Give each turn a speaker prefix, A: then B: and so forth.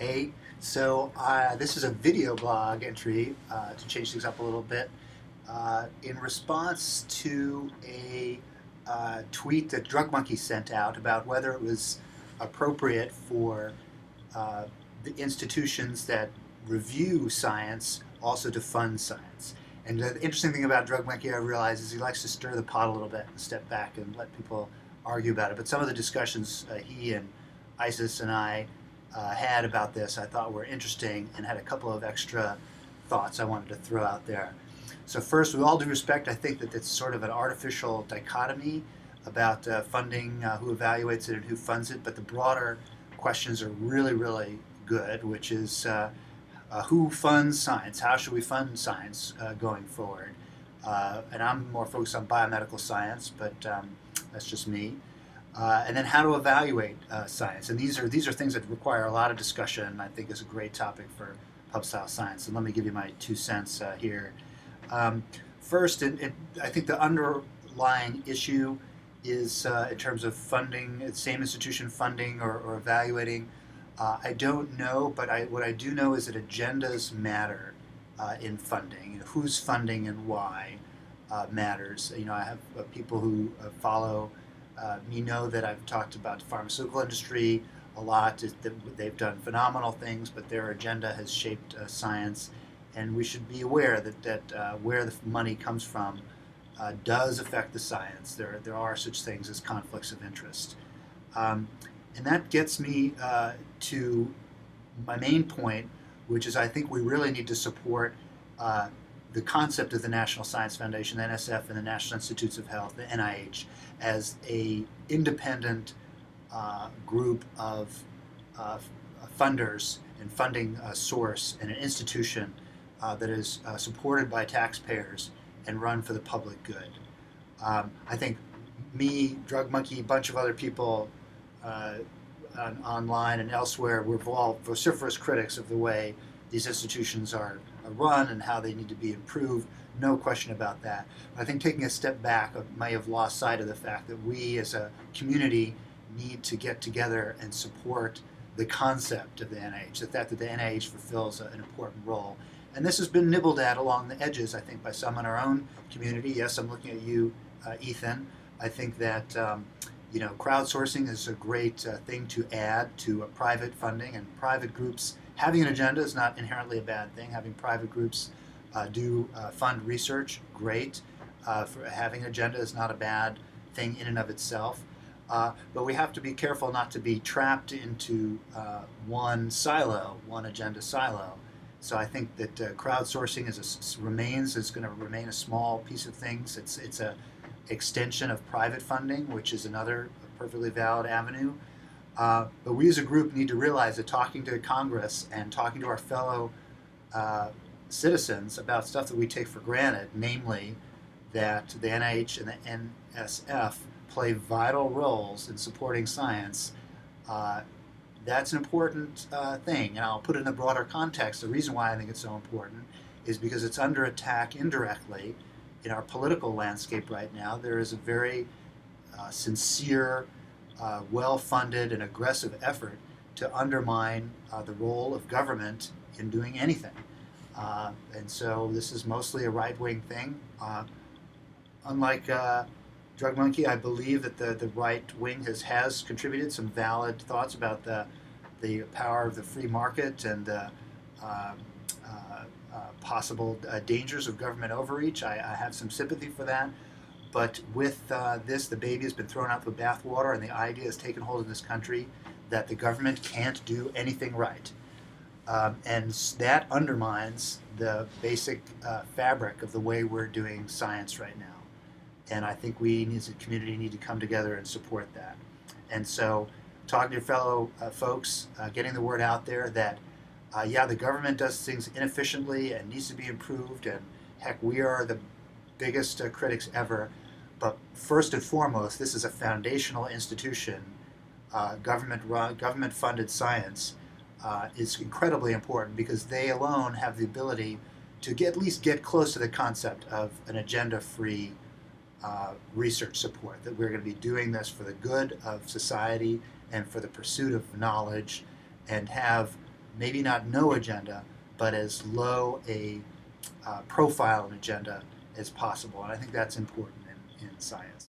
A: Hey, this is a video blog entry to change things up a little bit in response to a tweet that Drug Monkey sent out about whether it was appropriate for uh, the institutions that review science also to fund science. And the interesting thing about Drug Monkey, I realize, is he likes to stir the pot a little bit and step back and let people argue about it. But some of the discussions he and Isis and I had about this I thought were interesting and had a couple of extra thoughts I wanted to throw out there. So first, with all due respect, I think that it's sort of an artificial dichotomy about funding, who evaluates it and who funds it, but the broader questions are really, really good, which is who funds science? How should we fund science going forward? And I'm more focused on biomedical science, but that's just me. And then how to evaluate science. And these are things that require a lot of discussion, and I think is a great topic for pub style science. And let me give you my 2 cents here. Um, First, I think the underlying issue is in terms of funding, same institution funding or evaluating. I don't know, but what I do know is that agendas matter in funding. Who's funding and why matters. I have people who follow me know that I've talked about the pharmaceutical industry a lot. They've done phenomenal things, but their agenda has shaped science, and we should be aware that where the money comes from does affect the science. There are such things as conflicts of interest. Um, and that gets me to my main point, which is I think we really need to support uh, the concept of the National Science Foundation, the NSF, and the National Institutes of Health, the NIH, as a independent group of funders and funding source and an institution that is supported by taxpayers and run for the public good. I think me, Drug Monkey, a bunch of other people online and elsewhere, we're all vociferous critics of the way these institutions are run and how they need to be improved. No question about that. I think taking a step back may have lost sight of the fact that we as a community need to get together and support the concept of the NIH, the fact that the NIH fulfills an important role. And this has been nibbled at along the edges, I think, by some in our own community. Yes, I'm looking at you, Ethan. I think that crowdsourcing is a great thing to add to private funding, and private groups having an agenda is not inherently a bad thing. Having private groups do fund research, great. For having an agenda is not a bad thing in and of itself. But we have to be careful not to be trapped into one silo, one agenda silo. So I think that crowdsourcing is going to remain a small piece of things. It's a extension of private funding, which is another perfectly valid avenue. But we as a group need to realize that talking to Congress and talking to our fellow citizens about stuff that we take for granted, namely that the NIH and the NSF play vital roles in supporting science, that's an important thing. And I'll put it in a broader context. The reason why I think it's so important is because it's under attack indirectly in our political landscape right now. There is a very sincere, well-funded, and aggressive effort to undermine the role of government in doing anything. And so this is mostly a right-wing thing. Unlike Drug Monkey, I believe that the right wing has contributed some valid thoughts about the power of the free market and the possible dangers of government overreach. I have some sympathy for that. But with this, the baby has been thrown out with the bathwater, and the idea has taken hold in this country that the government can't do anything right. And that undermines the basic fabric of the way we're doing science right now. And I think we as a community need to come together and support that. And so talking to your fellow folks, getting the word out there that, the government does things inefficiently and needs to be improved, and heck, we are the biggest critics ever. But first and foremost, this is a foundational institution. Government-funded science is incredibly important because they alone have the ability to at least get close to the concept of an agenda-free research support, that we're going to be doing this for the good of society and for the pursuit of knowledge, and have maybe not no agenda, but as low a profile and agenda as possible. And I think that's important in science.